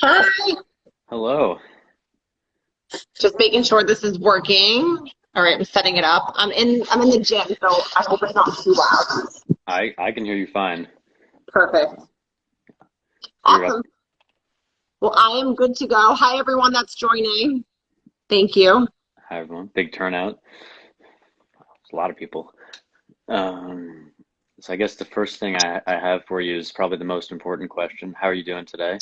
Hi. Hello. Just making sure this is working. All right, I'm setting it up. I'm in the gym, so I hope it's not too loud. I can hear you fine. Perfect. You're up. Awesome. Well, I am good to go. Hi, everyone that's joining. Thank you. Hi, everyone. Big turnout. It's a lot of people. Um, so I guess the first thing I have for you is probably the most important question. How are you doing today?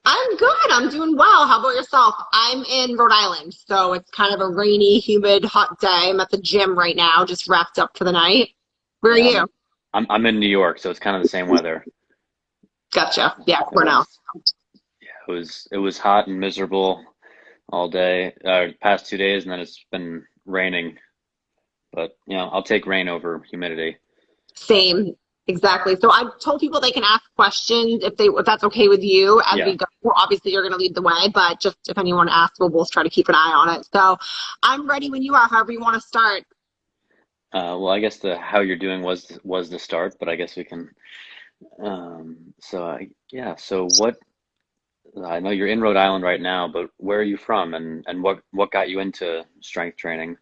I'm good. I'm doing well. How about yourself? I'm in Rhode Island, so it's kind of a rainy, humid, hot day. I'm at the gym right now, just wrapped up for the night. Where are Yeah, you? I'm in New York, so it's kind of the same weather. Gotcha. Yeah, It Cornell. was it was hot and miserable all day, past 2 days, and then it's been raining. But I'll take rain over humidity. Same, exactly. So I've told people they can ask questions if that's okay with you as Yeah. we go. Well, obviously you're going to lead the way, but just if anyone asks, we'll both try to keep an eye on it. So I'm ready when you are, however you want to start. Well, I guess the how you're doing was the start, but I guess we can. Yeah. So what? I know you're in Rhode Island right now, but where are you from, and what got you into strength training?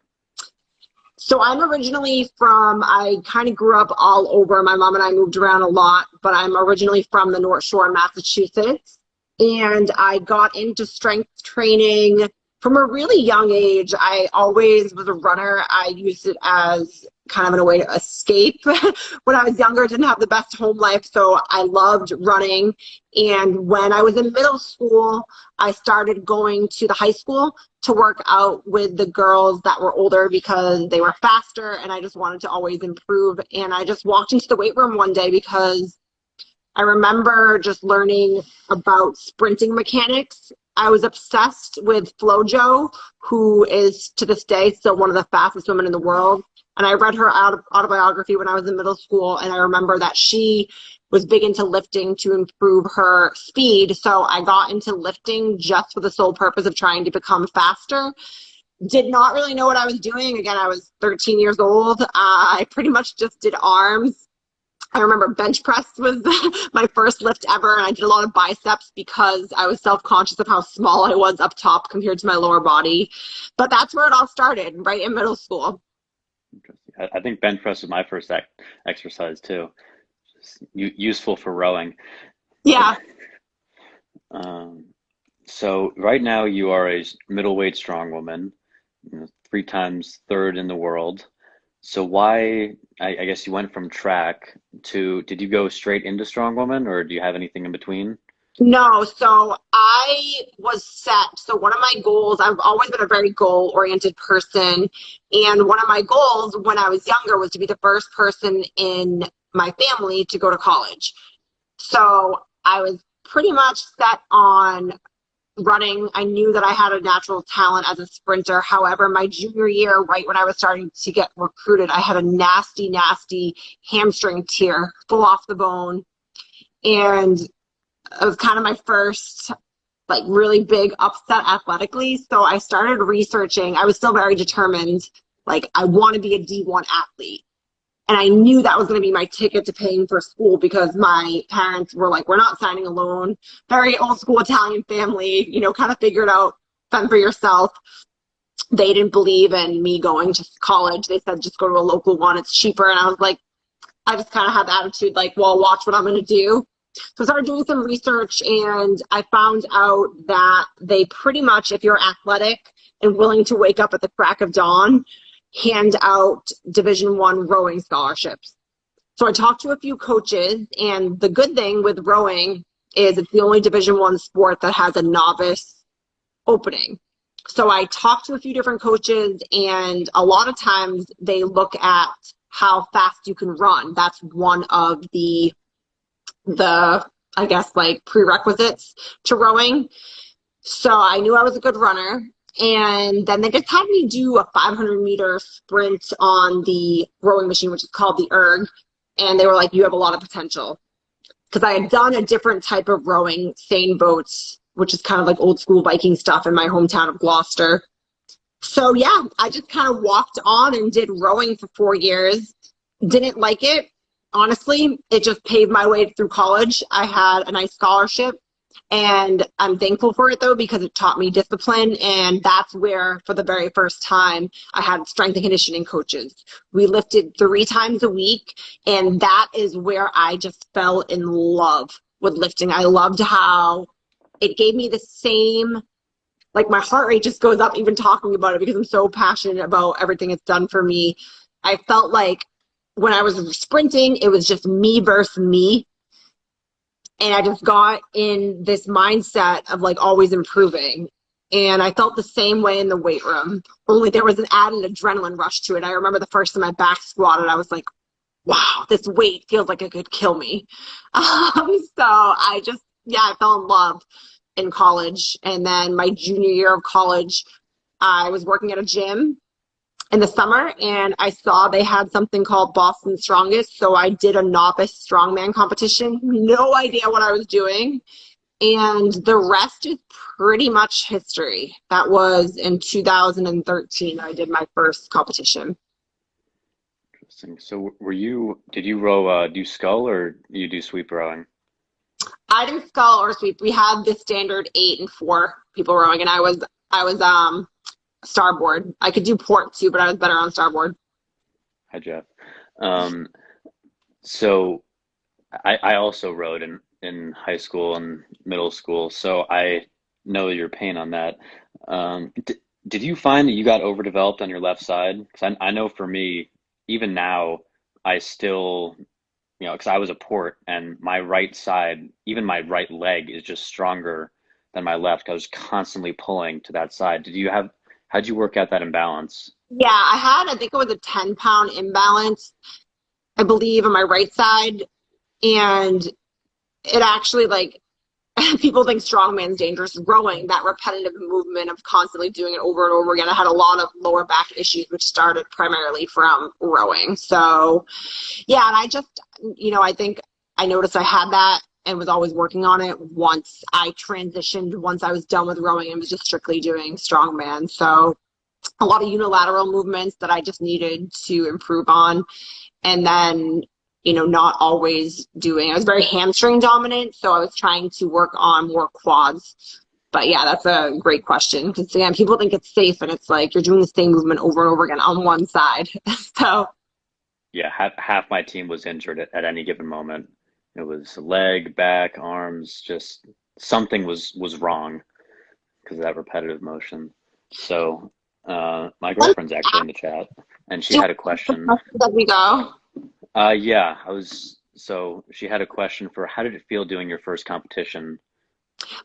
So I'm originally I kind of grew up all over. My mom and I moved around a lot, but I'm originally from the North Shore of Massachusetts. And I got into strength training from a really young age. I always was a runner. I used it as kind of in a way to escape. When I was younger, I didn't have the best home life, so I loved running. And when I was in middle school, I started going to the high school to work out with the girls that were older because they were faster and I just wanted to always improve. And I just walked into the weight room one day because I remember just learning about sprinting mechanics. I was obsessed with FloJo, who is to this day still one of the fastest women in the world. And I read her autobiography when I was in middle school, and I remember that she was big into lifting to improve her speed. So I got into lifting just for the sole purpose of trying to become faster. Did not really know what I was doing. Again, I was 13 years old. I pretty much just did arms. I remember bench press was my first lift ever, and I did a lot of biceps because I was self-conscious of how small I was up top compared to my lower body. But that's where it all started, right in middle school. Interesting. I think bench press was my first exercise too. Just useful for rowing. Yeah. Um, so right now you are a middleweight strongwoman, 3 times third in the world. So why, I guess you went from track to, did you go straight into strongwoman or do you have anything in between? No, so I was set. So one of my goals, I've always been a very goal-oriented person. And one of my goals when I was younger was to be the first person in my family to go to college. So I was pretty much set on running. I knew that I had a natural talent as a sprinter. However, my junior year, right when I was starting to get recruited, I had a nasty, nasty hamstring tear, full off the bone. And it was kind of my first like really big upset athletically. So I started researching. I was still very determined. Like I want to be a D1 athlete. And I knew that was going to be my ticket to paying for school because my parents were like, we're not signing a loan. Very old school Italian family, kind of figured out fend for yourself. They didn't believe in me going to college. They said, just go to a local one. It's cheaper. And I was like, I just kind of had the attitude like, well, watch what I'm going to do. So I started doing some research and I found out that they pretty much, if you're athletic and willing to wake up at the crack of dawn, hand out Division I rowing scholarships. So I talked to a few coaches, and the good thing with rowing is it's the only Division I sport that has a novice opening. So I talked to a few different coaches, and a lot of times they look at how fast you can run. That's one of the I guess like prerequisites to rowing. So I knew I was a good runner. And then they just had me do a 500-meter sprint on the rowing machine, which is called the erg. And they were like, you have a lot of potential. Because I had done a different type of rowing, seine boats, which is kind of like old school Viking stuff in my hometown of Gloucester. So yeah, I just kind of walked on and did rowing for 4 years. Didn't like it. Honestly, it just paved my way through college. I had a nice scholarship And I'm thankful for it though, because it taught me discipline. And that's where, for the very first time, I had strength and conditioning coaches. We lifted 3 times a week. And that is where I just fell in love with lifting. I loved how it gave me the same, like my heart rate just goes up even talking about it because I'm so passionate about everything it's done for me. I felt like when I was sprinting, it was just me versus me. And I just got in this mindset of like always improving. And I felt the same way in the weight room, only there was an added adrenaline rush to it. I remember the first time I back squatted, I was like, wow, this weight feels like it could kill me. So I just, yeah, I fell in love in college. And then my junior year of college, I was working at a gym in the summer and I saw they had something called Boston's Strongest. So I did a novice strongman competition. No idea what I was doing. And the rest is pretty much history. That was in 2013. I did my first competition. Interesting. So did you row, do scull or you do sweep rowing? I didn't scull or sweep. We had the standard 8 and 4 people rowing, and I was starboard. I could do port too, but I was better on starboard. Hi, Jeff. Um, so I also rowed in high school and middle school, so I know your pain on that. Did you find that you got overdeveloped on your left side? Because I know for me, even now, I still, because I was a port and my right side, even my right leg is just stronger than my left. I was constantly pulling to that side. How'd you work out that imbalance? Yeah, I think it was a 10-pound imbalance, I believe, on my right side. And it actually, like, people think strongman's dangerous. Rowing, that repetitive movement of constantly doing it over and over again. I had a lot of lower back issues, which started primarily from rowing. So, yeah, and I just, I think I noticed I had that and was always working on it once I transitioned, once I was done with rowing and was just strictly doing strongman. So a lot of unilateral movements that I just needed to improve on. And then, not always I was very hamstring dominant. So I was trying to work on more quads. But yeah, that's a great question. Because again, people think it's safe and it's like you're doing the same movement over and over again on one side. So Yeah, half my team was injured at any given moment. It was leg, back, arms, just something was wrong because of that repetitive motion. So my girlfriend's actually in the chat, and she had a question. Let me go. Yeah, so she had a question for how did it feel doing your first competition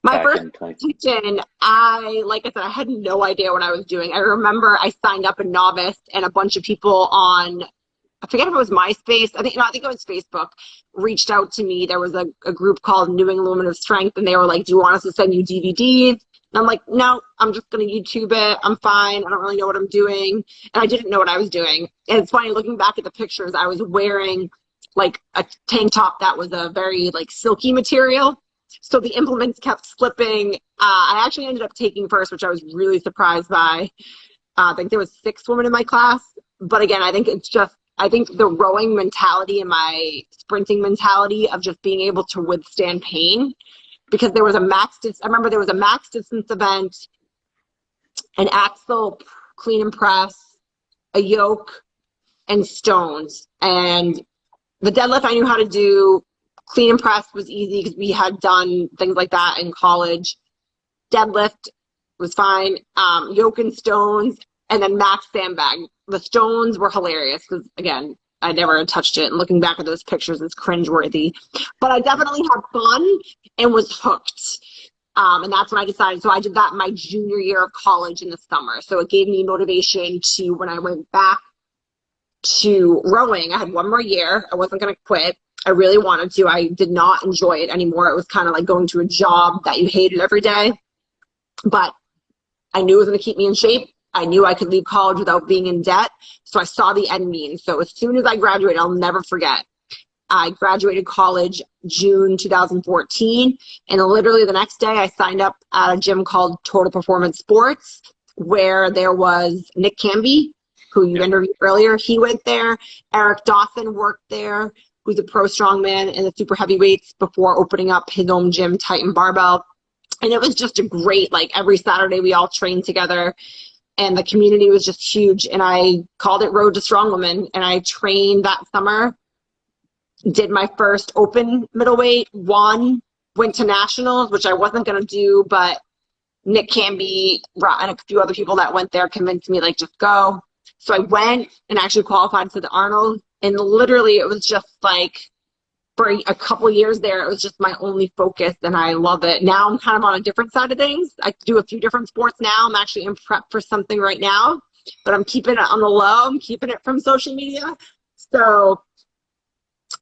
My back first in 20? competition, like I said, I had no idea what I was doing. I remember I signed up a novice and a bunch of people on, I forget if it was MySpace. I think it was Facebook, reached out to me. There was a group called New England Women of Strength, and they were like, do you want us to send you DVDs? And I'm like, no, I'm just going to YouTube it. I'm fine. I don't really know what I'm doing. And I didn't know what I was doing. And it's funny, looking back at the pictures, I was wearing like a tank top that was a very like silky material. So the implements kept slipping. I actually ended up taking first, which I was really surprised by. I think there was 6 women in my class. But again, I think the rowing mentality and my sprinting mentality of just being able to withstand pain, because there was I remember there was a max distance event, an axle, clean and press, a yoke, and stones. And the deadlift I knew how to do. Clean and press was easy because we had done things like that in college. Deadlift was fine. Yoke and stones, and then max sandbag. The stones were hilarious because, again, I never touched it. And looking back at those pictures, it's cringeworthy. But I definitely had fun and was hooked. And that's when I decided. So I did that my junior year of college in the summer. So it gave me motivation to, when I went back to rowing, I had 1 more year. I wasn't going to quit. I really wanted to. I did not enjoy it anymore. It was kind of like going to a job that you hated every day. But I knew it was going to keep me in shape. I knew I could leave college without being in debt. So I saw the end mean. So as soon as I graduated, I'll never forget. I graduated college June 2014. And literally the next day, I signed up at a gym called Total Performance Sports, where there was Nick Camby, who you interviewed earlier. He went there. Eric Dawson worked there. who's a pro strongman in the super heavyweights before opening up his own gym, Titan Barbell. And it was just a great, like every Saturday we all trained together and the community was just huge. And I called it Road to Strongwoman, and I trained that summer, did my first open middleweight, won, went to nationals, which I wasn't going to do, but Nick Canby and a few other people that went there convinced me, like, just go. So I went and actually qualified for the Arnold. And literally it was just like, for a couple years there, it was just my only focus, and I love it. Now I'm kind of on a different side of things. I do a few different sports now. I'm actually in prep for something right now, but I'm keeping it on the low. I'm keeping it from social media. So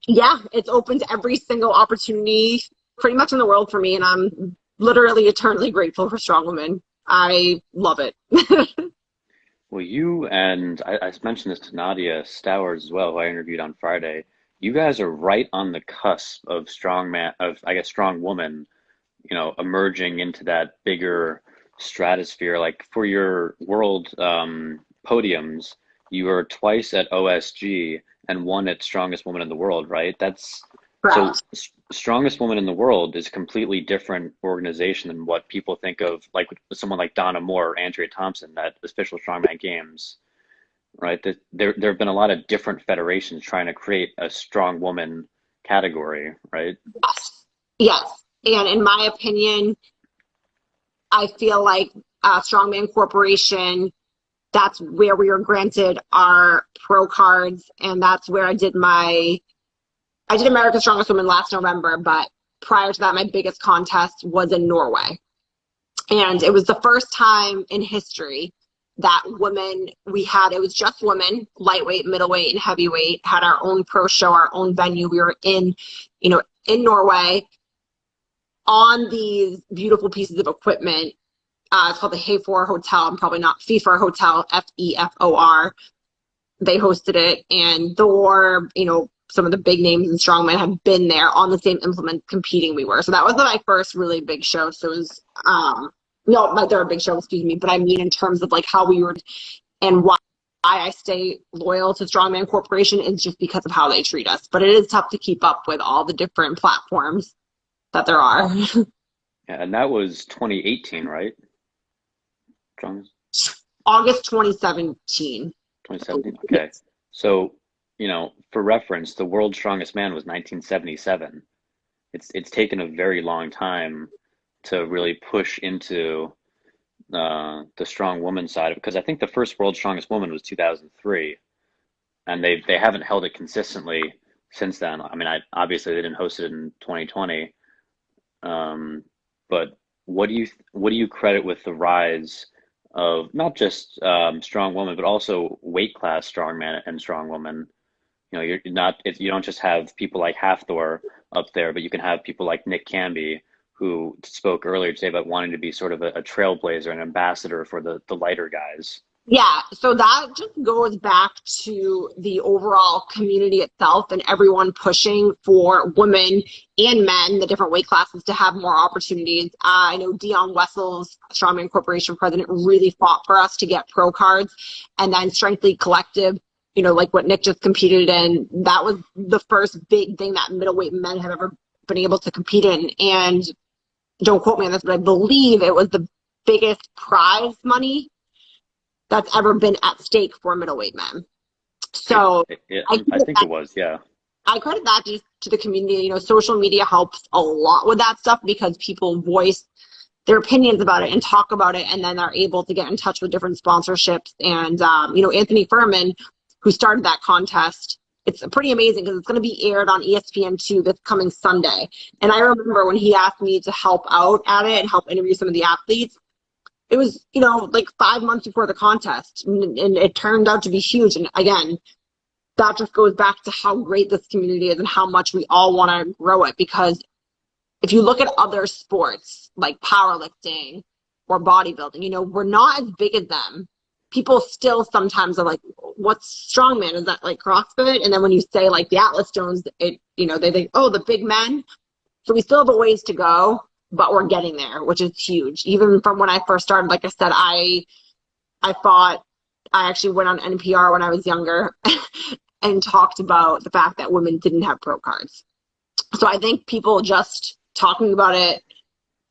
yeah, it's open to every single opportunity pretty much in the world for me, and I'm literally eternally grateful for Strongwoman. I love it. Well, you and I mentioned this to Nadia Stowers as well, who I interviewed on Friday. You guys are right on the cusp of strong woman, emerging into that bigger stratosphere. Like for your world podiums, you were twice at OSG and one at Strongest Woman in the World, right? So Strongest Woman in the World is a completely different organization than what people think of, like someone like Donna Moore or Andrea Thompson, that official strongman games, right? There have been a lot of different federations trying to create a strong woman category, right? Yes. And in my opinion, I feel like Strongman Corporation, that's where we were granted our pro cards, and that's where I did America's Strongest Woman last November, but prior to that, my biggest contest was in Norway. And it was the first time in history that it was just women, lightweight, middleweight, and heavyweight, had our own pro show, our own venue. We were in Norway on these beautiful pieces of equipment. It's called the Hayfor Hotel. I'm probably not FEFOR Hotel, FEFOR. They hosted it, and some of the big names in strongman have been there on the same implement competing we were. So that was my first really big show. So it was, no, my third big show, excuse me. But I mean, in terms of like how we were and why I stay loyal to Strongman Corporation is just because of how they treat us. But it is tough to keep up with all the different platforms that there are. Yeah, and that was 2018, right? August 2017. 2017, okay. So, for reference, the world's strongest man was 1977. It's taken a very long time to really push into the strong woman side of it, because I think the first world's strongest woman was 2003, and they haven't held it consistently since then. I mean, obviously they didn't host it in 2020, but what do you credit with the rise of not just strong woman, but also weight class strongman and strong woman? You don't just have people like Hafthor up there, but you can have people like Nick Canby, who spoke earlier today about wanting to be sort of a trailblazer, an ambassador for the lighter guys. Yeah, so that just goes back to the overall community itself and everyone pushing for women and men, the different weight classes, to have more opportunities. I know Dion Wessel's Strongman Corporation president really fought for us to get pro cards, and then Strengthlete Collective, like what Nick just competed in, that was the first big thing that middleweight men have ever been able to compete in. And don't quote me on this, but I believe it was the biggest prize money that's ever been at stake for middleweight men. So I think it was, yeah. I credit that just to the community. Social media helps a lot with that stuff because people voice their opinions about it and talk about it, and then they're able to get in touch with different sponsorships. And, Anthony Furman, who started that contest, it's pretty amazing because it's going to be aired on ESPN2 this coming Sunday. And I remember when he asked me to help out at it and help interview some of the athletes, it was, like 5 months before the contest, and it turned out to be huge. And again, that just goes back to how great this community is and how much we all want to grow it. Because if you look at other sports like powerlifting or bodybuilding, we're not as big as them. People still sometimes are like, what's strongman? Is that like CrossFit? And then when you say like the Atlas Stones, they think, oh, the big men. So we still have a ways to go, but we're getting there, which is huge. Even from when I first started, like I said, I actually went on NPR when I was younger and talked about the fact that women didn't have pro cards. So I think people just talking about it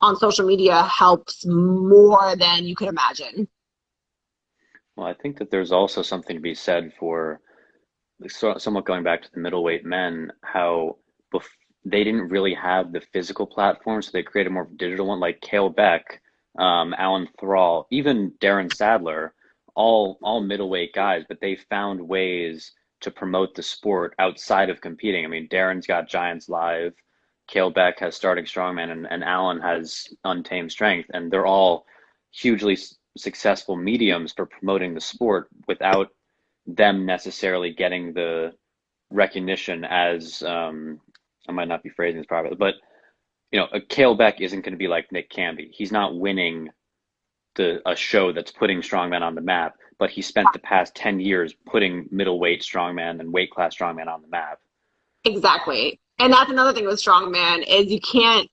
on social media helps more than you could imagine. Well, I think that there's also something to be said for somewhat going back to the middleweight men, how bef they didn't really have the physical platform, so they created more of a digital one, like Cale Beck, Alan Thrall, even Darren Sadler, all middleweight guys, but they found ways to promote the sport outside of competing. I mean, Darren's got Giants Live, Cale Beck has Starting Strongman, and Alan has Untamed Strength, and they're all hugely successful mediums for promoting the sport without them necessarily getting the recognition as I might not be phrasing this properly, but a Cale Beck isn't going to be like Nick Canby. He's not winning a show that's putting strongman on the map, but he spent the past 10 years putting middleweight strongman and weight class strongman on the map. Exactly. And that's another thing with strongman is you can't,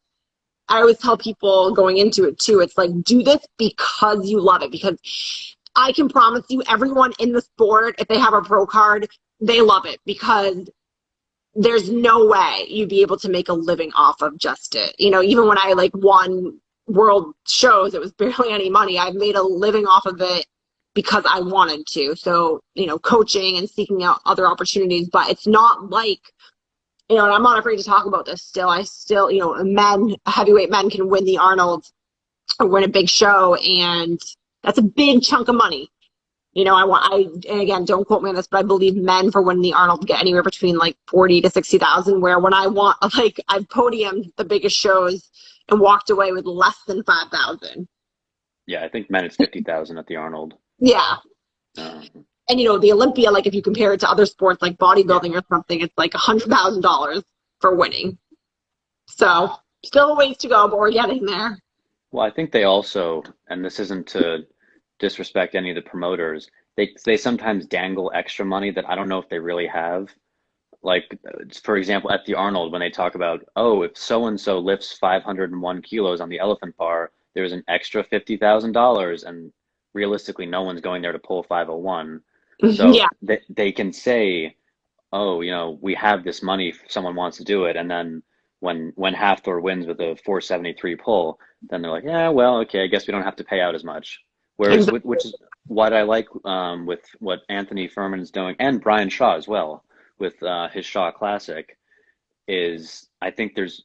I always tell people going into it too, it's like, do this because you love it. Because I can promise you everyone in the sport, if they have a pro card, they love it because there's no way you'd be able to make a living off of just it. Even when I won world shows, it was barely any money. I made a living off of it because I wanted to. So, coaching and seeking out other opportunities, but it's not like, and I'm not afraid to talk about this still. I still, heavyweight men can win the Arnold or win a big show, and that's a big chunk of money. And again, don't quote me on this, but I believe men for winning the Arnold get anywhere between 40 to 60,000, where when I've podiumed the biggest shows and walked away with less than 5,000. Yeah, I think men it's 50,000 at the Arnold. Yeah. Um, And the Olympia, if you compare it to other sports like bodybuilding or something, it's $100,000 for winning. So still a ways to go, but we're getting there. well, I think they also, and this isn't to disrespect any of the promoters, they sometimes dangle extra money that I don't know if they really have. Like, for example, at the Arnold, when they talk about, oh, if so and so lifts 501 kilos on the elephant bar, there's an extra $50,000, and realistically, no one's going there to pull 501. So Yeah. they can say, oh, we have this money if someone wants to do it, and then when Hathor wins with a 473 pull, then they're like, yeah, well, okay, I guess we don't have to pay out as much. Whereas, which is what I like with what Anthony Furman's doing, and Brian Shaw as well, with his Shaw Classic, is I think there's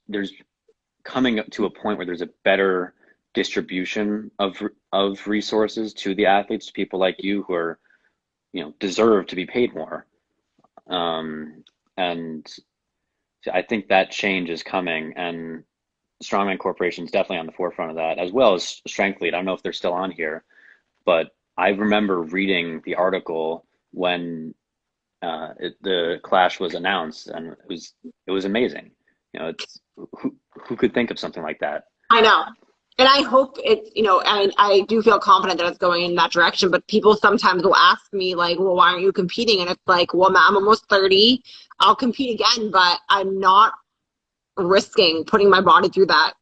coming up to a point where there's a better distribution of resources to the athletes, to people like you who are, deserve to be paid more. And I think that change is coming, and Strongman Corporation is definitely on the forefront of that, as well as Strengthlete. I don't know if they're still on here, but I remember reading the article when the clash was announced, and it was amazing. It's who could think of something like that? I know. And I hope it's, I do feel confident that it's going in that direction, but people sometimes will ask me well, why aren't you competing? And it's well, I'm almost 30. I'll compete again, but I'm not risking putting my body through that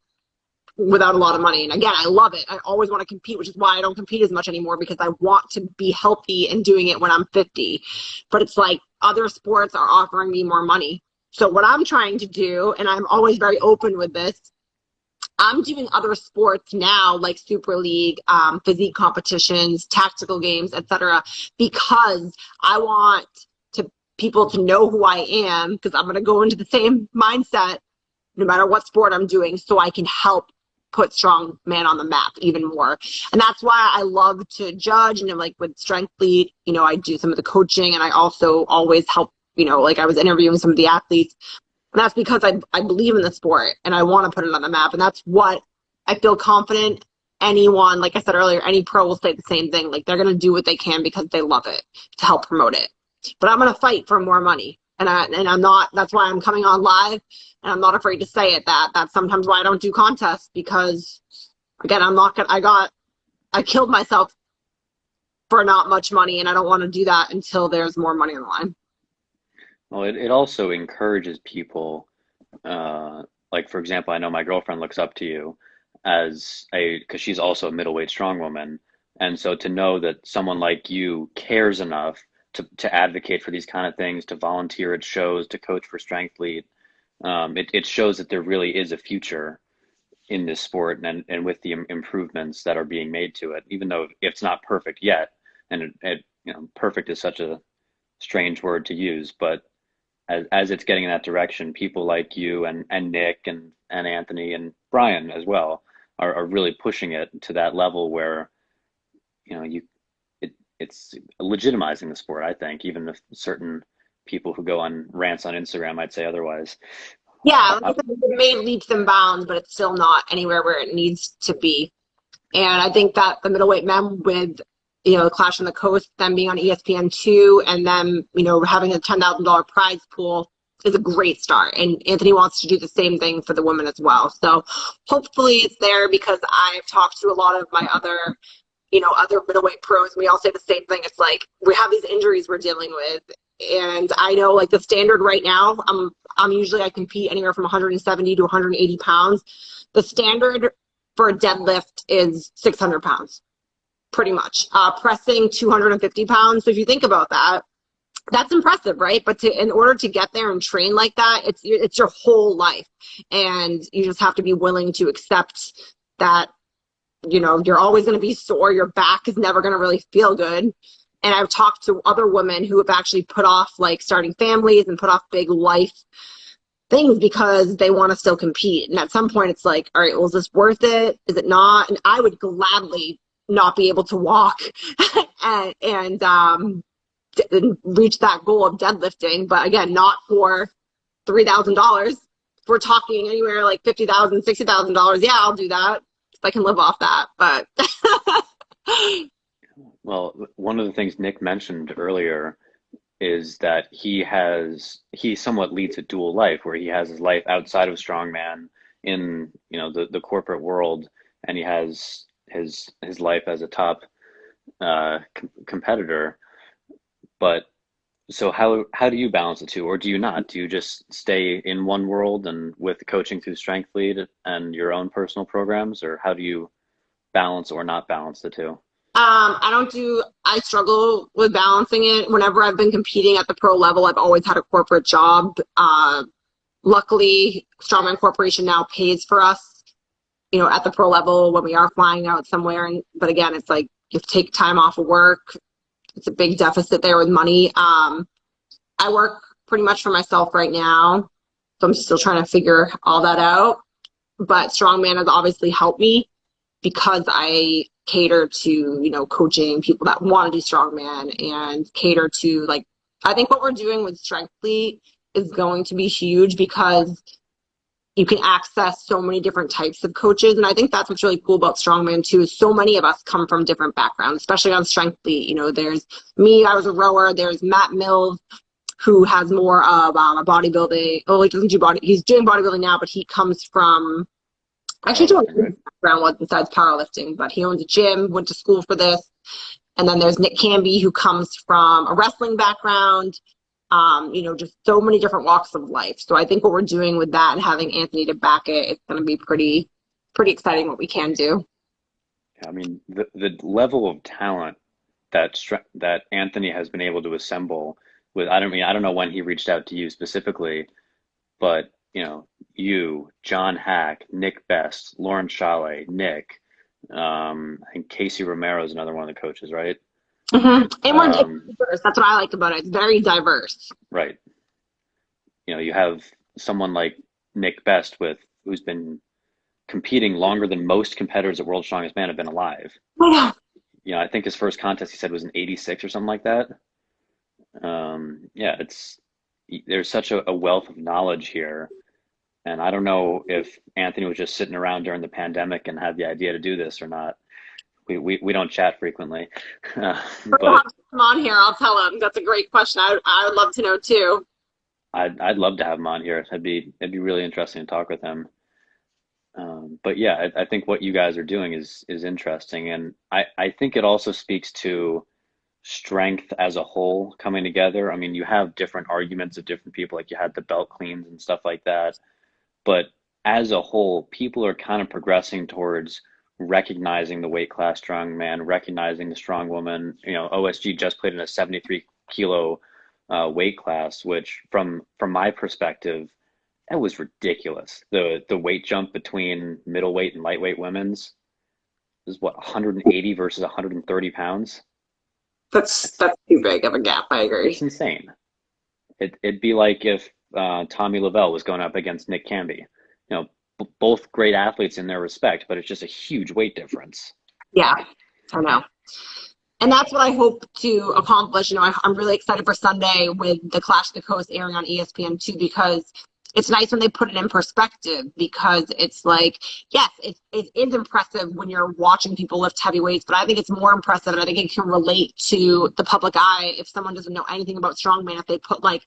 without a lot of money. And again, I love it. I always want to compete, which is why I don't compete as much anymore, because I want to be healthy and doing it when I'm 50. But it's other sports are offering me more money. So what I'm trying to do, and I'm always very open with this, I'm doing other sports now, like Super League, physique competitions, tactical games, etc., because I want people to know who I am, because I'm going to go into the same mindset no matter what sport I'm doing, so I can help put strongman on the map even more. And that's why I love to judge, and with Strengthlete, I do some of the coaching, and I also always help, I was interviewing some of the athletes. And that's because I believe in the sport and I want to put it on the map. And that's what I feel confident anyone, like I said earlier, any pro will say the same thing. They're going to do what they can because they love it to help promote it. But I'm going to fight for more money. And I'm not, that's why I'm coming on live, and I'm not afraid to say it. That's sometimes why I don't do contests, because again, I killed myself for not much money, and I don't want to do that until there's more money on the line. Well, it also encourages people, for example, I know my girlfriend looks up to you because she's also a middleweight strong woman. And so to know that someone like you cares enough to advocate for these kind of things, to volunteer at shows, to coach for Strengthlete. It shows that there really is a future in this sport, and with the improvements that are being made to it, even though it's not perfect yet. And perfect is such a strange word to use, but as it's getting in that direction, people like you and Nick and Anthony and Brian as well are really pushing it to that level where, it's legitimizing the sport, I think, even if certain people who go on rants on Instagram might say otherwise. Yeah, like I said, it made leaps and bounds, but it's still not anywhere where it needs to be. And I think that the middleweight men with, Clash on the Coast, them being on ESPN2, and them, having a $10,000 prize pool is a great start. And Anthony wants to do the same thing for the women as well. So hopefully it's there, because I've talked to a lot of my other middleweight pros, and we all say the same thing. It's like, we have these injuries we're dealing with. And I know, like, the standard right now, I compete anywhere from 170 to 180 pounds. The standard for a deadlift is 600 pounds, pretty much. Pressing 250 pounds. So if you think about that, that's impressive, right? But in order to get there and train like that, it's your whole life. And you just have to be willing to accept that, you're always going to be sore. Your back is never going to really feel good. And I've talked to other women who have actually put off, like, starting families and put off big life things because they want to still compete. And at some point it's like, all right, well, is this worth it? Is it not? And I would gladly not be able to walk and reach that goal of deadlifting. But again, not for $3,000. If we're talking anywhere like $50,000, $60,000, yeah, I'll do that if I can live off that. But Well, one of the things Nick mentioned earlier is that he somewhat leads a dual life, where he has his life outside of strongman in, the corporate world, and he has his life as a top competitor. But so how do you balance the two, or do you not? Do you just stay in one world and with coaching through Strengthlete and your own personal programs, or how do you balance or not balance the two? I struggle with balancing it. Whenever I've been competing at the pro level, I've always had a corporate job. Luckily, Strongman Corporation now pays for us, at the pro level when we are flying out somewhere. But again, it's like, you have to take time off of work. It's a big deficit there with money. I work pretty much for myself right now, so I'm still trying to figure all that out. But Strongman has obviously helped me, because I cater to, coaching people that want to do strongman, and cater to, like, I think what we're doing with Strengthlete is going to be huge, because you can access so many different types of coaches. And I think that's what's really cool about strongman too, is so many of us come from different backgrounds, especially on Strengthlete. There's me, I was a rower. There's Matt Mills, who has more of a bodybuilding. Oh, he doesn't do he's doing bodybuilding now, but he comes from, actually, to a background was besides powerlifting, but he owns a gym, went to school for this. And then there's Nick Canby, who comes from a wrestling background. Just so many different walks of life. So I think what we're doing with that and having Anthony to back it, it's going to be pretty exciting what we can do. I mean, the level of talent that Anthony has been able to assemble with, I don't know when he reached out to you specifically, but you, John Hack, Nick Best, Lauren Chalet, Nick, I think Casey Romero is another one of the coaches, right? Mm-hmm. And we're diverse. That's what I like about it. It's very diverse. Right. You have someone like Nick Best who's been competing longer than most competitors at World's Strongest Man have been alive. Oh, yeah. I think his first contest, he said, was in '86 or something like that. Yeah, there's such a wealth of knowledge here. And I don't know if Anthony was just sitting around during the pandemic and had the idea to do this or not. We don't chat frequently. But come on here, I'll tell him. That's a great question. I would love to know too. I'd love to have him on here. It'd be really interesting to talk with him. But yeah, I think what you guys are doing is interesting, and I think it also speaks to strength as a whole coming together. I mean, you have different arguments of different people, like you had the belt cleans and stuff like that, but as a whole, people are kind of progressing towards recognizing the weight class strongman, recognizing the strong woman. OSG just played in a 73 kilo weight class, which from my perspective, that was ridiculous. The weight jump between middleweight and lightweight women's is what, 180 versus 130 pounds. That's too big of a gap. I It's agree. insane. It'd be like if Tommy Lavelle was going up against Nick Camby. You know, both great athletes in their respect, but it's just a huge weight difference. Yeah, I know. And that's what I hope to accomplish. I'm really excited for Sunday with the Clash of the Coast airing on ESPN too, because it's nice when they put it in perspective, because it's like, yes, it is impressive when you're watching people lift heavy weights, but I think it's more impressive, and I think it can relate to the public eye if someone doesn't know anything about strongman, if they put like,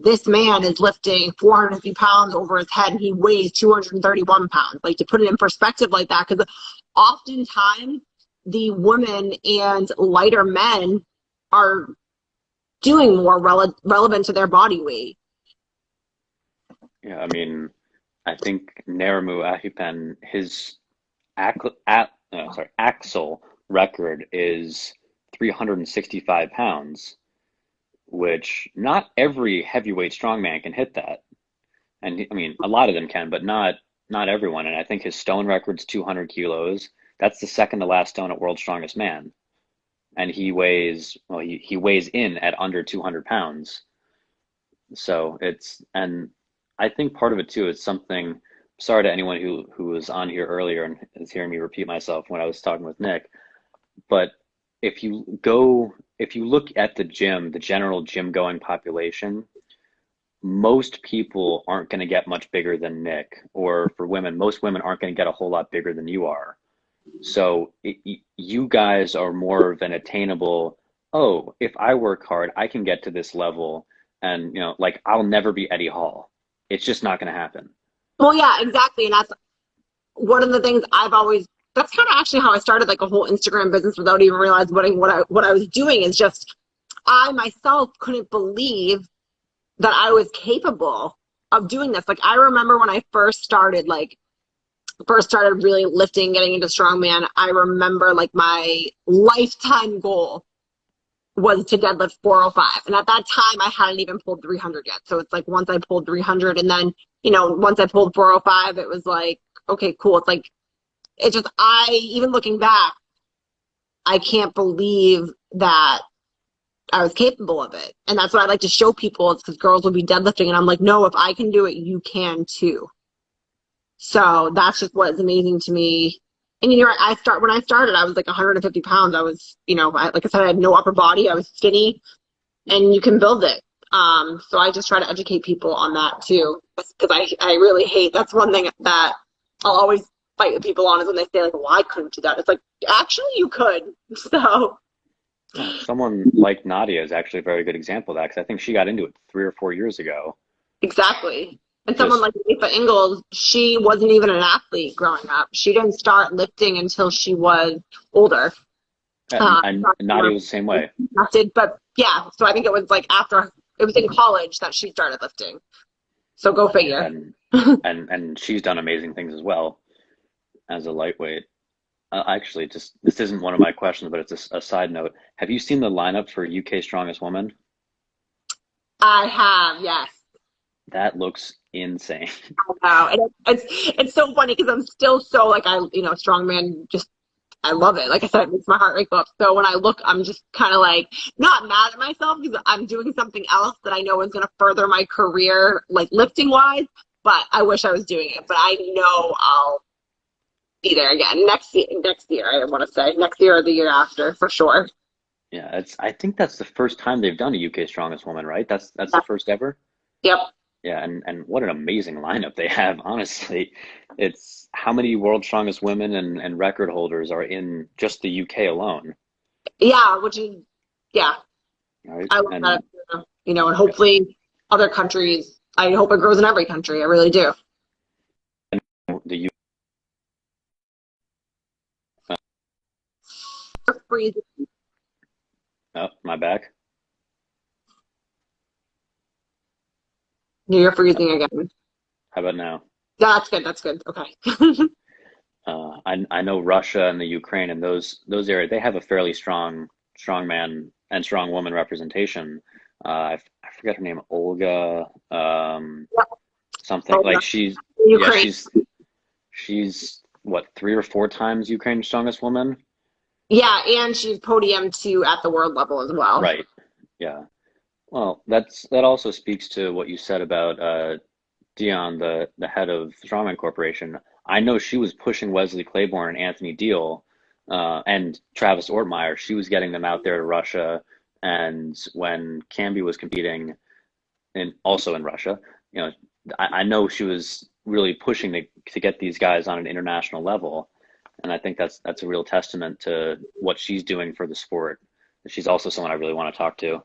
this man is lifting 450 pounds over his head and he weighs 231 pounds. Like, to put it in perspective like that, because oftentimes the women and lighter men are doing more relevant to their body weight. Yeah, I mean, I think Naramu Ahipen, his axle record is 365 pounds, which not every heavyweight strongman can hit that. And I mean, a lot of them can, but not everyone. And I think his stone record's 200 kilos. That's the second to last stone at World's Strongest Man. And he weighs, well, he weighs in at under 200 pounds. So and I think part of it too is something, sorry to anyone who was on here earlier and is hearing me repeat myself when I was talking with Nick, but if you look at the gym, the general gym going population, most people aren't going to get much bigger than Nick, or for women, most women aren't going to get a whole lot bigger than you are. So you guys are more of an attainable, oh, if I work hard, I can get to this level. And, like, I'll never be Eddie Hall. It's just not going to happen. Well, yeah, exactly. And that's one of the things that's kind of actually how I started like a whole Instagram business without even realizing what I was doing, is just, I myself couldn't believe that I was capable of doing this. Like, I remember when I first started really lifting, getting into strongman, I remember like my lifetime goal was to deadlift 405. And at that time, I hadn't even pulled 300 yet. So it's like, once I pulled 300, and then, once I pulled 405, it was like, okay, cool. It's like, even looking back, I can't believe that I was capable of it. And that's what I like to show people. It's because girls will be deadlifting, and I'm like, no, if I can do it, you can too. So that's just what is amazing to me. And when I started, I was like 150 pounds. I was, like I said, I had no upper body. I was skinny, and you can build it. So I just try to educate people on that too, because I really hate, that's one thing that I'll always fight with people on, is when they say like, well, I couldn't do that. It's like, actually you could. So Someone like Nadia is actually a very good example of that, because I think she got into it 3 or 4 years ago. exactly. And someone Just like Aoife Ingalls, she wasn't even an athlete growing up. She didn't start lifting until she was older. and Nadia was the same way. But yeah, so I think it was like after, it was in college that she started lifting. So go figure. And she's done amazing things as well as a lightweight. Actually, this isn't one of my questions, but it's a side note. Have you seen the lineup for UK Strongest Woman? I have, yes. That looks insane. I know. And it's so funny because I'm still so like, strongman, just, I love it. Like I said, it makes my heart rate go up. So when I look, I'm just kind of like not mad at myself, because I'm doing something else that I know is going to further my career, like lifting wise, but I wish I was doing it. But I know I'll be there again next year, I want to say next year or the year after, for sure. Yeah, I think that's the first time they've done a UK Strongest Woman, right? That's the first ever. Yep. Yeah, and what an amazing lineup they have, honestly. It's how many World's Strongest Women and record holders are in just the UK alone, Yeah, which is, yeah, right? I love And that. And hopefully other countries, I hope it grows in every country. I really do. the U Freezing. oh, my back. You're freezing again. How about now? That's good. That's good. Okay. I know Russia and the Ukraine and those areas, they have a fairly strong strongman and strong woman representation. I forget her name, Olga, something Yep. like yeah, Ukraine. she's what, 3 or 4 times Ukraine's strongest woman? Yeah, and she's podium too at the world level as well. Right. Yeah. Well, that also speaks to what you said about Dion, the head of Strongman Corporation. I know she was pushing Wesley Claiborne and Anthony Deal, and Travis Ortmeyer. She was getting them out there to Russia, and when Camby was competing, and also in Russia, you know, I know she was really pushing to get these guys on an international level, and I think that's a real testament to what she's doing for the sport. She's also someone I really want to talk to.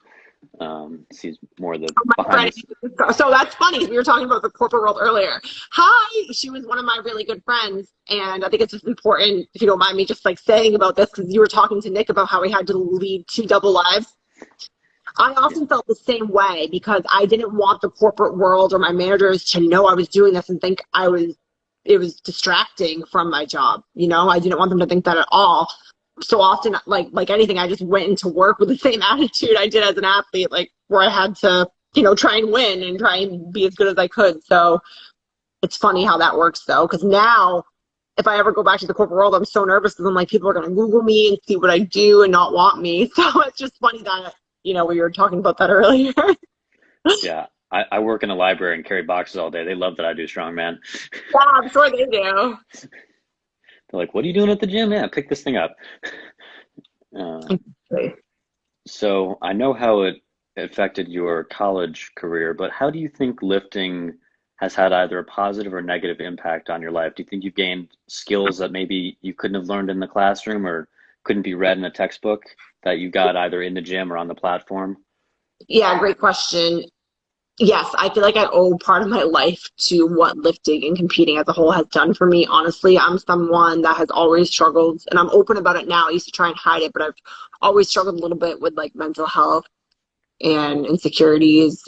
She's more the behind this. So that's funny. We were talking about the corporate world earlier. Hi, she was one of my really good friends, and I think it's just important, if you don't mind me just like saying about this, because you were talking to Nick about how he had to lead 2 double lives. I often felt the same way because I didn't want the corporate world or my managers to know I was doing this and think it was distracting from my job. You know, I didn't want them to think that at all. So often, like anything, I just went into work with the same attitude I did as an athlete, like where I had to, try and win and try and be as good as I could. So it's funny how that works though, because now if I ever go back to the corporate world, I'm so nervous because I'm like, people are going to Google me and see what I do and not want me. So it's just funny that, we were talking about that earlier. Yeah, I work in a library and carry boxes all day. They love that I do strongman. Yeah, I'm sure they do. They're like, "What are you doing at the gym? Yeah, pick this thing up." So I know how it affected your college career, but how do you think lifting has had either a positive or negative impact on your life? Do you think you gained skills that maybe you couldn't have learned in the classroom or couldn't be read in a textbook that you got either in the gym or on the platform? Yeah, great question. Yes, I feel like I owe part of my life to what lifting and competing as a whole has done for me. Honestly, I'm someone that has always struggled, and I'm open about it now. I used to try and hide it, but I've always struggled a little bit with like mental health and insecurities.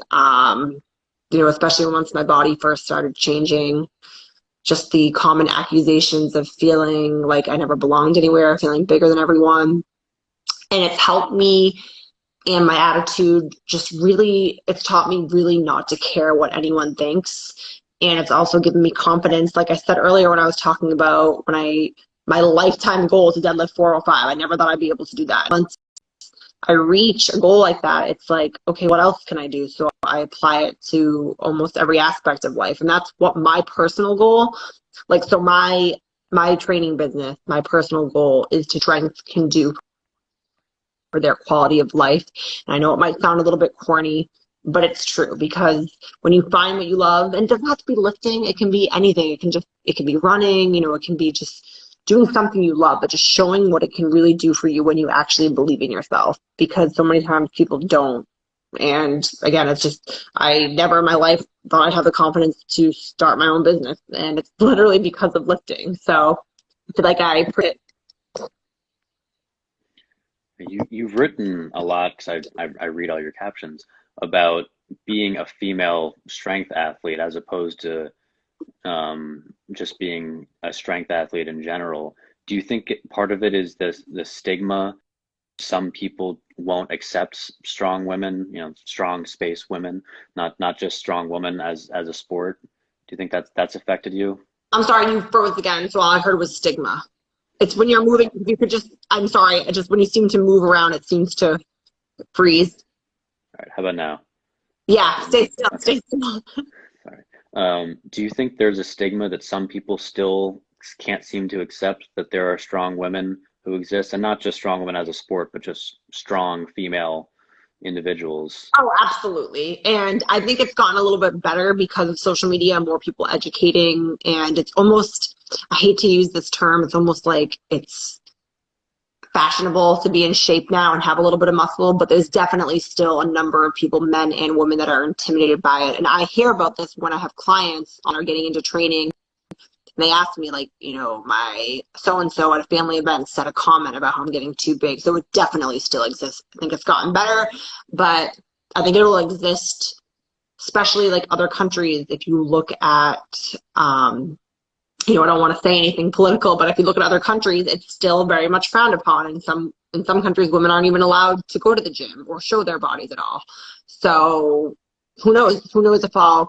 Especially once my body first started changing, just the common accusations of feeling like I never belonged anywhere, feeling bigger than everyone. And it's helped me, and my attitude just really, it's taught me really not to care what anyone thinks. And it's also given me confidence. Like I said earlier when I was talking about my lifetime goal to deadlift 405, I never thought I'd be able to do that. Once I reach a goal like that, it's like, okay, what else can I do? So I apply it to almost every aspect of life. And that's what my personal goal, like, so my training business, my personal goal is to strength can do for their quality of life. And I know it might sound a little bit corny, but it's true, because when you find what you love, and it doesn't have to be lifting, it can be anything. It can be running, it can be just doing something you love, but just showing what it can really do for you when you actually believe in yourself, because so many times people don't. And again, it's just, I never in my life thought I'd have the confidence to start my own business. And it's literally because of lifting. So I feel like You've written a lot, because I read all your captions, about being a female strength athlete as opposed to just being a strength athlete in general. Do you think part of it is the stigma? Some people won't accept strong women, strong space women, not just strong women as a sport. Do you think that's affected you? I'm sorry, you froze again. So all I heard was stigma. It's when you're moving, you could just, I'm sorry, just when you seem to move around, it seems to freeze. All right, how about now? Yeah, stay still, Okay, stay still. sorry. Do you think there's a stigma that some people still can't seem to accept, that there are strong women who exist, and not just strong women as a sport, but just strong female individuals? Oh, absolutely. And I think it's gotten a little bit better because of social media, more people educating, and it's almost, I hate to use this term, it's almost like it's fashionable to be in shape now and have a little bit of muscle, but there's definitely still a number of people, men and women, that are intimidated by it. And I hear about this when I have clients on are getting into training. And they ask me, like, my so-and-so at a family event said a comment about how I'm getting too big. So it definitely still exists. I think it's gotten better, but I think it'll exist, especially like other countries. If you look at I don't want to say anything political, but if you look at other countries, it's still very much frowned upon. In some countries, women aren't even allowed to go to the gym or show their bodies at all. So who knows? Who knows if I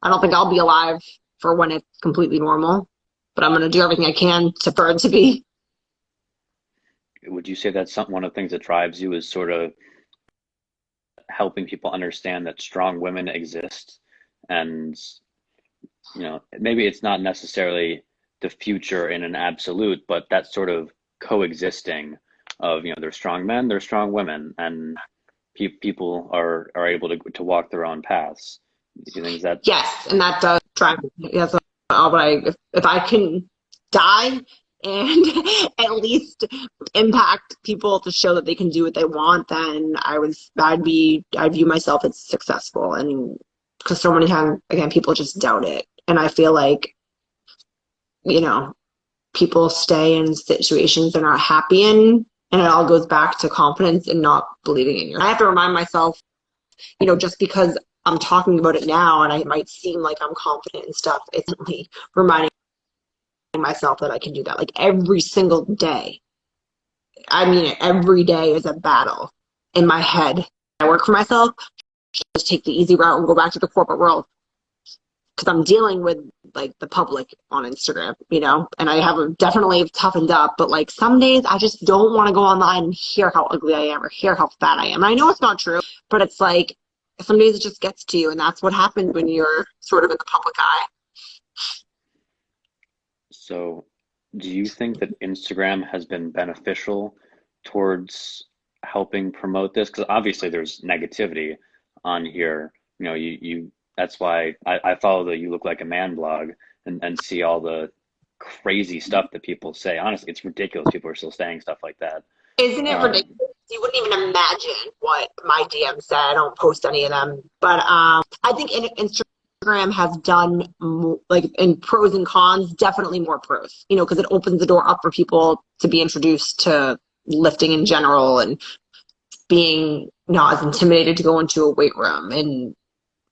don't think I'll be alive for when it's completely normal, but I'm going to do everything I can for it to be. Would you say that's one of the things that drives you is sort of helping people understand that strong women exist, and maybe it's not necessarily the future in an absolute, but that sort of coexisting of, there's strong men, there's strong women, and people are able to walk their own paths. Do you think that? Yes, and that does drive me. That's if I can die and at least impact people to show that they can do what they want, then I'd view myself as successful. And because so many times, again, people just doubt it. And I feel like, people stay in situations they're not happy in, and it all goes back to confidence and not believing in yourself. I have to remind myself, just because I'm talking about it now and I might seem like I'm confident and stuff, it's only reminding myself that I can do that. Like every single day. I mean, every day is a battle in my head. I work for myself, just take the easy route and go back to the corporate world. Because I'm dealing with like the public on Instagram, and I have definitely toughened up, but like some days I just don't want to go online and hear how ugly I am or hear how fat I am. And I know it's not true, but it's like some days it just gets to you, and that's what happens when you're sort of in the public eye. So, do you think that Instagram has been beneficial towards helping promote this? Because obviously there's negativity on here. You that's why I follow the You Look Like a Man blog and see all the crazy stuff that people say. Honestly, it's ridiculous. People are still saying stuff like that. Isn't it ridiculous? You wouldn't even imagine what my DM said. I don't post any of them, but I think Instagram has done like in pros and cons, definitely more pros, because it opens the door up for people to be introduced to lifting in general and being not as intimidated to go into a weight room. And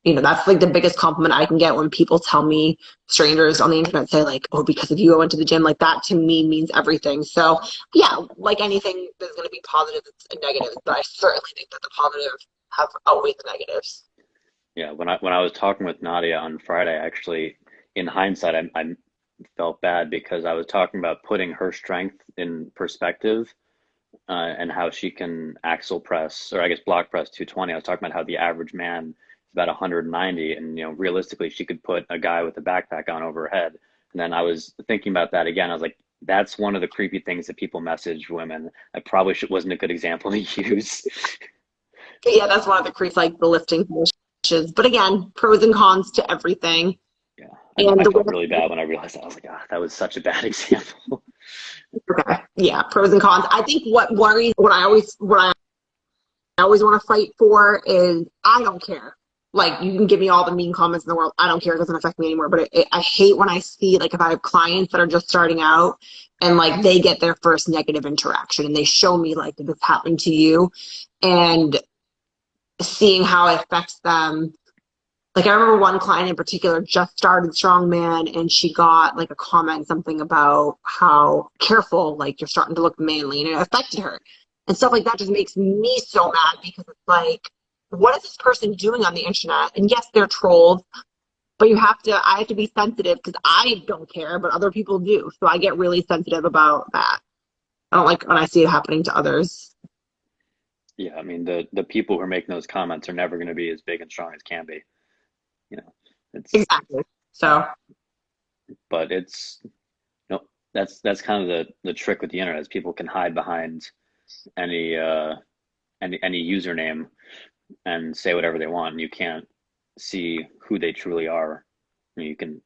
that's like the biggest compliment I can get when people tell me, strangers on the internet say like, oh, because of you I went to the gym. Like that to me means everything. So yeah, like anything, there's going to be positives and negatives, but I certainly think that the positives have outweighed the negatives. Yeah, when I was talking with Nadia on Friday, actually, in hindsight, I felt bad because I was talking about putting her strength in perspective, and how she can axle press, or I guess block press 220. I was talking about how the average man is about 190, and realistically, she could put a guy with a backpack on over her head. And then I was thinking about that again. I was like, that's one of the creepy things that people message women. I probably wasn't a good example to use. Yeah, that's one of the creeps, like the lifting coaches. But again, pros and cons to everything. Yeah, And I felt really bad when I realized that. I was like, that was such a bad example. okay, yeah, pros and cons. I think what worries, what I always want to fight for is I don't care. Like you can give me all the mean comments in the world. I don't care. It doesn't affect me anymore. But I hate when I see, like, if I have clients that are just starting out and like they get their first negative interaction and they show me like this happened to you, and seeing how it affects them. Like I remember one client in particular just started strongman, and she got like a comment, something about how careful, like you're starting to look manly, and it affected her. And stuff like that just makes me so mad because it's like, what is this person doing on the internet? And yes, they're trolls, but I have to be sensitive because I don't care, but other people do. So I get really sensitive about that. I don't like when I see it happening to others. Yeah, I mean the people who are making those comments are never going to be as big and strong as can be. It's Exactly. So, but it's that's kind of the trick with the internet is people can hide behind any any username and say whatever they want, and you can't see who they truly are. You can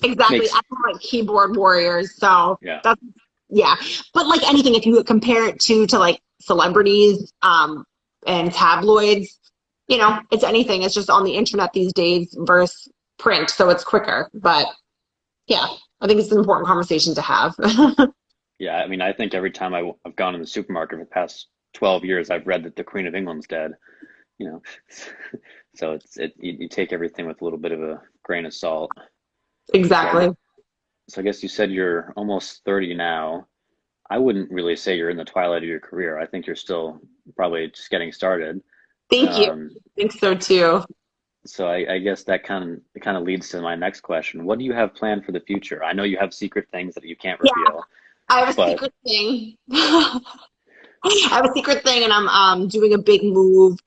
exactly. I call it keyboard warriors. So yeah. that's, yeah. But like anything, if you compare it to like celebrities, and tabloids, it's anything. It's just on the internet these days versus print. So it's quicker. But yeah, I think it's an important conversation to have. Yeah, I mean, I think every time I've gone in the supermarket for the past 12 years, I've read that the Queen of England's dead, you know. So you take everything with a little bit of a grain of salt. Exactly. So I guess you said you're almost 30 now. I wouldn't really say you're in the twilight of your career. I think you're still probably just getting started. Thank you. Um, I think so too. so I guess that kind of leads to my next question. What do you have planned for the future? I know you have secret things that you can't Yeah, reveal, I have a but secret thing. I have a secret thing, and I'm doing a big move.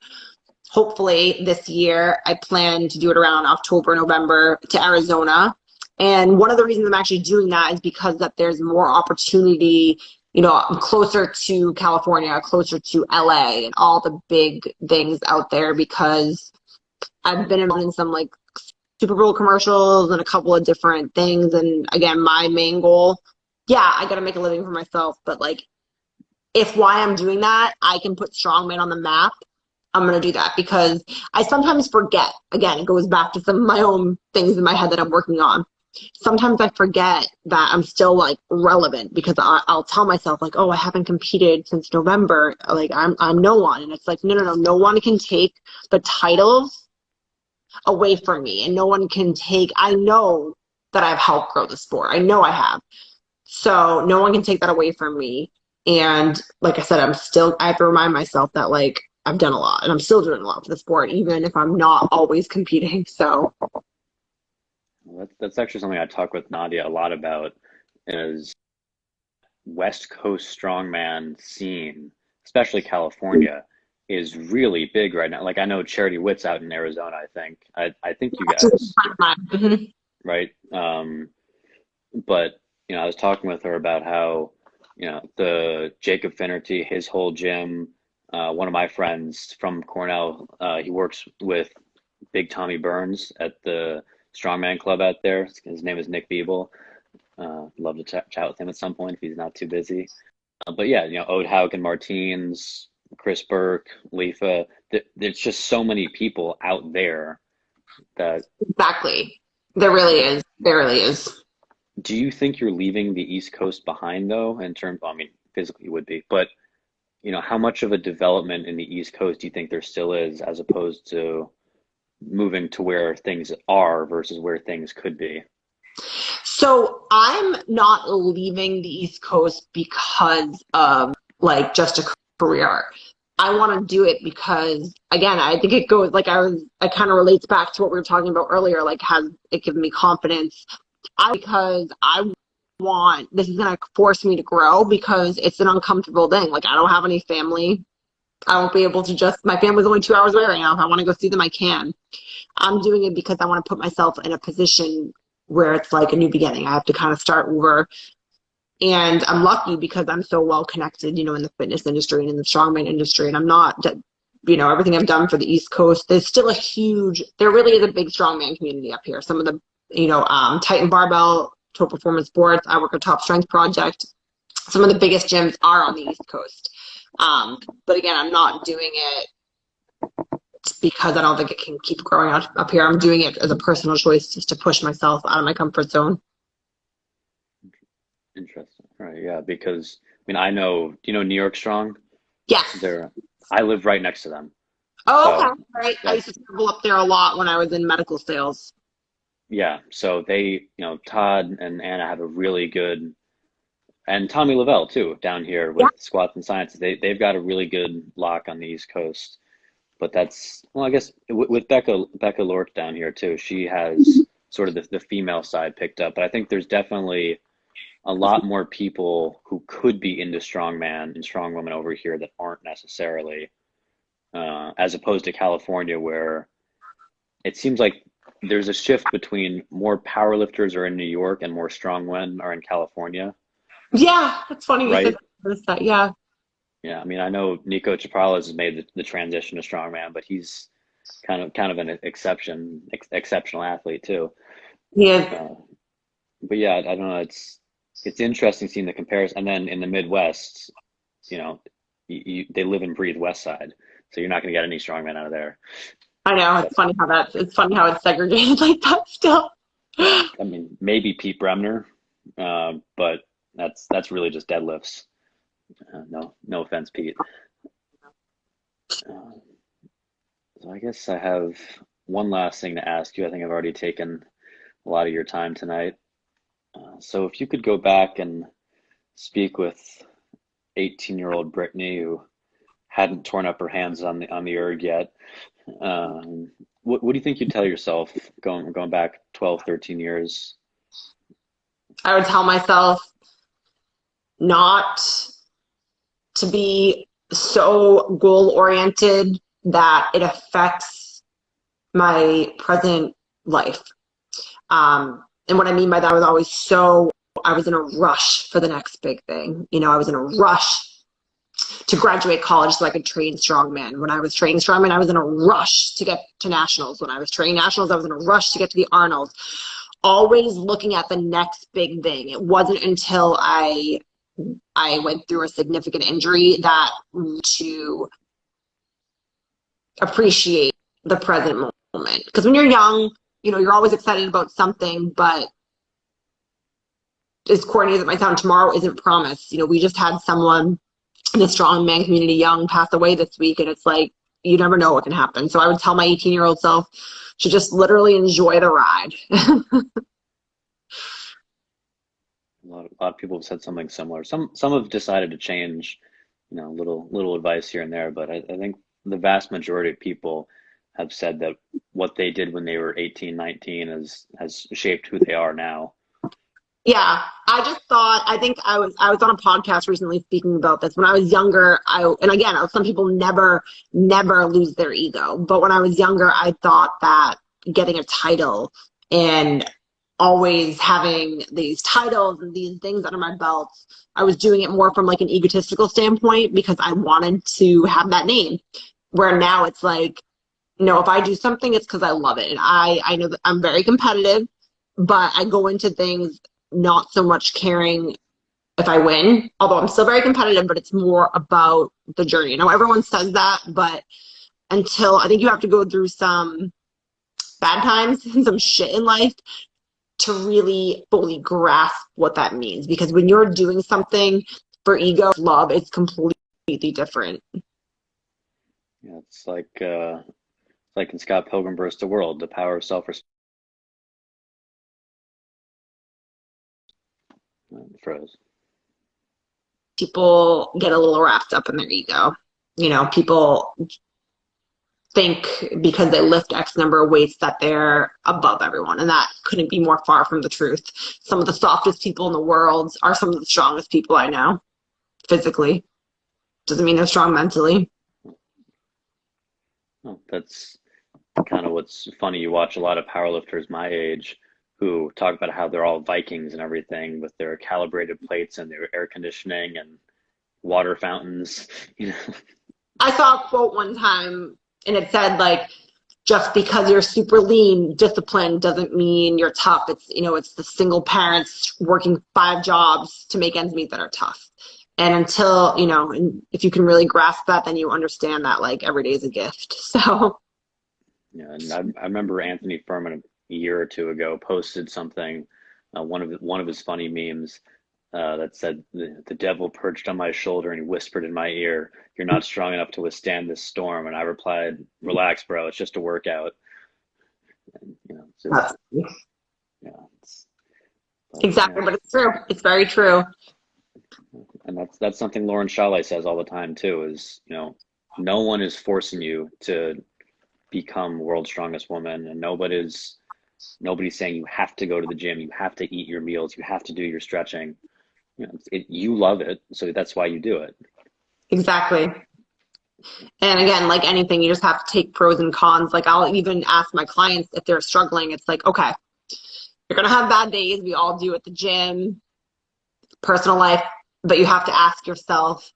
Hopefully this year, I plan to do it around October, November to Arizona. And one of the reasons I'm actually doing that is because that there's more opportunity. I'm closer to California, closer to LA, and all the big things out there because I've been involved in some like Super Bowl commercials and a couple of different things. And again, my main goal, yeah, I got to make a living for myself, but like if why I'm doing that, I can put strongman on the map, I'm going to do that because I sometimes forget. Again, it goes back to some of my own things in my head that I'm working on. Sometimes I forget that I'm still like relevant because I'll tell myself like, oh, I haven't competed since November. Like I'm no one. And it's like, no, no, no, no one can take the titles away from me. And no one can take, I know that I've helped grow the sport. I know I have. So no one can take that away from me. And like I said, I have to remind myself that like I've done a lot and I'm still doing a lot for the sport, even if I'm not always competing. So that's actually something I talk with Nadia a lot about is West Coast strongman scene, especially California, is really big right now. Like I know Charity Witt's out in Arizona, I think. I think you guys, Mhm. right? But I was talking with her about how, the Jacob Finnerty, his whole gym, one of my friends from Cornell, he works with Big Tommy Burns at the Strongman Club out there. His name is Nick Beeble. Love to chat with him at some point if he's not too busy. But yeah, Ode Hauck and Martins, Chris Burke, Lefa. There's just so many people out there that. Exactly. There really is. There really is. Do you think you're leaving the East Coast behind though, in terms, well, I mean, physically you would be, but how much of a development in the East Coast do you think there still is as opposed to moving to where things are versus where things could be? So I'm not leaving the East Coast because of like just a career. I want to do it because again, I think it goes like I kind of relates back to what we were talking about earlier, like has it given me confidence? Because I want this is gonna force me to grow because it's an uncomfortable thing. Like I don't have any family. I won't be able to just my family's only 2 hours away right now. If I want to go see them, I can. I'm doing it because I want to put myself in a position where it's like a new beginning. I have to kind of start over. And I'm lucky because I'm so well connected, in the fitness industry and in the strongman industry. And I'm not, everything I've done for the East Coast, there really is a big strongman community up here. Some of the, Titan Barbell, Total Performance Sports, I work at Top Strength Project. Some of the biggest gyms are on the East Coast. But again, I'm not doing it because I don't think it can keep growing up here. I'm doing it as a personal choice just to push myself out of my comfort zone. Interesting. Right. Yeah. Because, I mean, I know, do you know New York Strong? Yes. I live right next to them. Oh, okay. So All right. I used to that's, travel up there a lot when I was in medical sales. yeah. So they, Todd and Anna have a really good, and Tommy Lavelle too, down here Yeah. with Squats and Sciences. They've got a really good lock on the East Coast. But that's, well, I guess with Becca Lork down here too, she has sort of the female side picked up. But I think there's definitely a lot more people who could be into strongman and strongwoman over here that aren't necessarily, as opposed to California, where it seems like there's a shift between more powerlifters are in New York and more strongmen are in California, Yeah. It's funny you said right? that. Yeah. Yeah, I mean, I know Nico Chaparral has made the transition to strongman, but he's kind of an exceptional athlete too. Yeah. Uh, but yeah, I don't know. It's interesting seeing the comparison. And then in the Midwest, you know, they live and breathe West Side, so you're not going to get any strongman out of there. I know. But It's funny how it's segregated like that still. yeah, I mean, maybe Pete Bremner, but that's really just deadlifts. No offense, Pete. Uh, so I guess I have one last thing to ask you. I think I've already taken a lot of your time tonight. So if you could go back and speak with 18-year-old Brittany who hadn't torn up her hands on the erg yet, what do you think you'd tell yourself going back 12, 13 years? I would tell myself not to be so goal oriented that it affects my present life. And what I mean by that, I was in a rush for the next big thing. I was in a rush to graduate college so I could train strongman. When I was training strongman, I was in a rush to get to nationals. When I was training nationals, I was in a rush to get to the Arnold. Always looking at the next big thing. It wasn't until I went through a significant injury that to appreciate the present moment. Because when you're young, you're always excited about something, but as corny as it might sound, tomorrow isn't promised. We just had someone in the strongman community young pass away this week, and it's like, you never know what can happen. So I would tell my 18-year-old self to just literally enjoy the ride. A lot of people have said something similar. Some have decided to change, little advice here and there, but I think the vast majority of people have said that what they did when they were 18, 19 has shaped who they are now. Yeah, I think I was on a podcast recently speaking about this. When I was younger, and again, some people never lose their ego. But when I was younger, I thought that getting a title and always having these titles and these things under my belt, I was doing it more from like an egotistical standpoint because I wanted to have that name. Where now it's like, if I do something, it's because I love it. And I know that I'm very competitive, but I go into things not so much caring if I win, although I'm still very competitive, but it's more about the journey. Everyone says that, but until I think you have to go through some bad times and some shit in life to really fully grasp what that means. Because when you're doing something for ego, love, it's completely different. Yeah, it's like in Scott Pilgrim vs. the World, the power of self-respect. Froze. People get a little wrapped up in their ego. People think because they lift X number of weights that they're above everyone, and that couldn't be more far from the truth. Some of the softest people in the world are some of the strongest people I know physically. Doesn't mean they're strong mentally. Oh, that's kind of what's funny. You watch a lot of powerlifters my age who talk about how they're all Vikings and everything with their calibrated plates and their air conditioning and water fountains. I saw a quote one time and it said like, just because you're super lean, disciplined doesn't mean you're tough. It's, it's the single parents working 5 jobs to make ends meet that are tough. And until, and if you can really grasp that, then you understand that like every day is a gift. So. Yeah, and I remember Anthony Furman a year or two ago posted something, one of his funny memes that said, the devil perched on my shoulder and he whispered in my ear, "You're not strong enough to withstand this storm." And I replied, "Relax, bro. It's just a workout." And, it's just, Exactly, but it's true. It's very true. And that's something Lauren Shahlai says all the time too, is, no one is forcing you to become world's strongest woman, and nobody's saying you have to go to the gym, you have to eat your meals, you have to do your stretching. You love it, so that's why you do it. Exactly. And again, like anything, you just have to take pros and cons. Like I'll even ask my clients if they're struggling. It's like, okay, you're gonna have bad days. We all do at the gym, personal life, but you have to ask yourself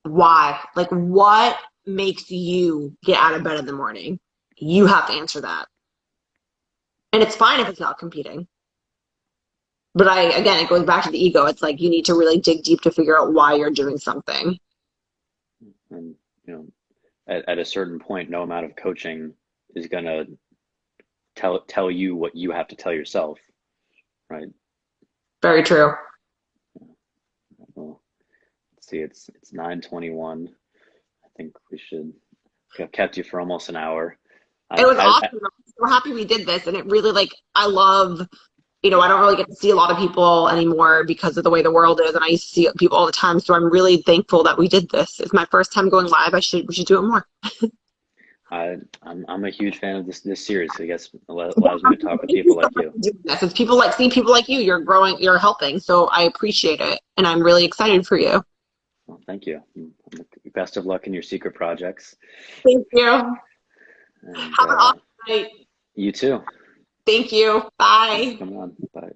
why. Like, what makes you get out of bed in the morning? You have to answer that. And it's fine if it's not competing. But again, it goes back to the ego. It's like you need to really dig deep to figure out why you're doing something. And, at a certain point, no amount of coaching is going to tell you what you have to tell yourself, right? Very true. Well, let's see, it's 9:21. I think we should have kept you for almost an hour. It was awesome. I'm so happy we did this. And it really, like, I love I don't really get to see a lot of people anymore because of the way the world is, and I used to see people all the time. So I'm really thankful that we did this. It's my first time going live. We should do it more. I'm a huge fan of this series. I guess it allows me to talk with people like you. Yes, it's seeing people like you. You're growing, you're helping. So I appreciate it, and I'm really excited for you. Well, thank you. Best of luck in your secret projects. Thank you. And Have an awesome night. you too. Thank you. Thanks for Bye. coming on. Bye.